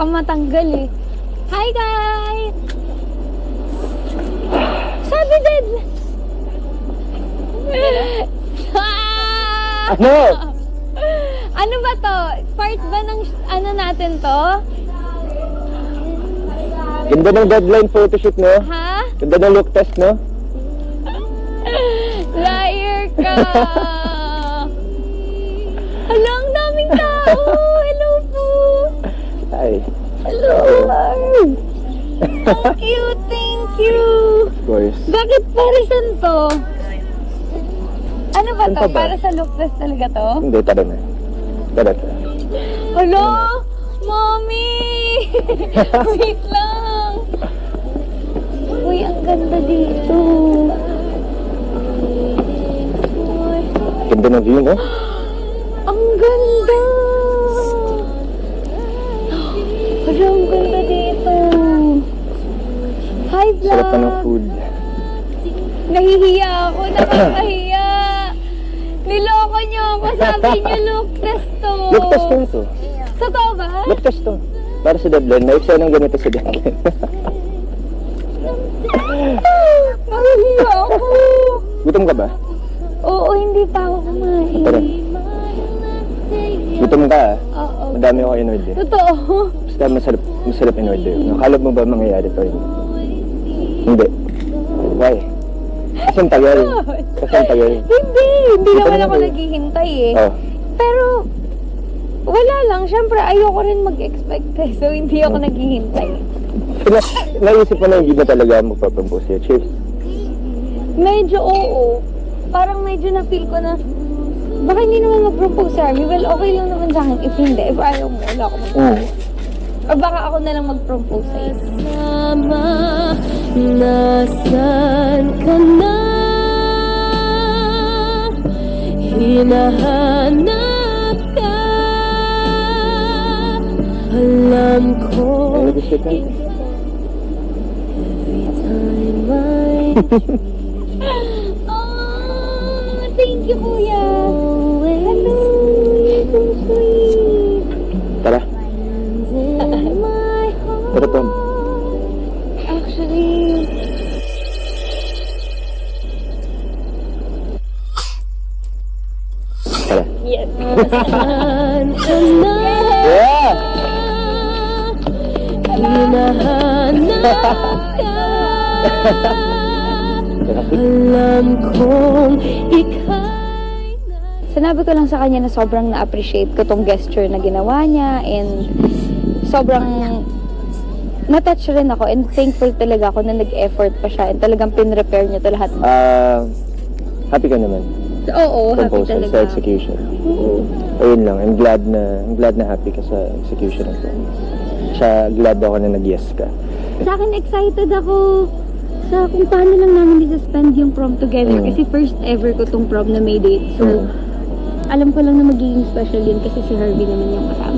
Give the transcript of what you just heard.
baka matanggal eh. Hi guys! Sabi din! Ano? Ano ba to? Part ba ng ano natin to? Ganda ng deadline photoshoot, no? Ha? Ganda ng look test, no? Liar ka! Hala, ang daming tao! Hello po! Ay. Hello! Thank you, thank you! Of course. Bakit parisan to? Ano ba Ano to? pa ba? Para sa look test talaga to? Hindi, tara na. Tara. Hala! Mommy! Wait lang! Uy, ang ganda dito. Ganda ng view, no? Ang ganda! Hala, ang ganda dito. Hi, vlog! Sarap pa ng food. Nahihiya ako, nakakahiya. Niloko niyo ako, sabi niyo look test to. Look test to ito. Totoo ba? Look test to. Para sa deadline. May eksena ng ganito sa deadline. Nahihiya ako. Gutom ka ba? Oo, hindi pa ako kumain. Tara. Gutom ka, ah. Oo. Madami ako in-order. Totoo. Basta masarap in-order. Nakala mo ba mangyayari to? Hindi. Why? Kasi ang tagal. Hindi naman ako naghihintay eh. Oh. Pero, wala lang. Siyempre, ayoko rin mag-expect eh. So, hindi ako naghihintay. Naisip mo na hindi na talaga magpapropose siya. Cheers. Medyo oo. Parang medyo na-feel ko na, baka hindi naman mag-propose si Harvey. Well, okay lang naman sa akin. If hindi, if ayaw mo, wala ako mag-propose. O baka ako na lang mag-propose sa'yo. Mama, nasan ka na? Hinahanap ka. Alam ko. Every time I oh, thank you, Kuya. Hello, you're so sweet. Tara. Tara, Tom. Actually, Tara. yes. Yeah! Alam kong ika'y sinabi ko lang sa kanya na sobrang na-appreciate ko tong gesture na ginawa niya and sobrang na-touch rin ako and thankful talaga ako na nag-effort pa siya and talagang pin-repair niya to lahat. Happy ka naman. Oo, happy Proposal talaga. sa execution. Ayun lang, I'm glad na happy ka sa execution ng plan. Siya, glad ako na nag-yes ka. Sa akin, excited ako sa kung paano lang namin i-spend yung prom together. Kasi first ever ko tong prom na may date. So, alam ko lang na magiging special yun kasi si Harvey naman yung kasama.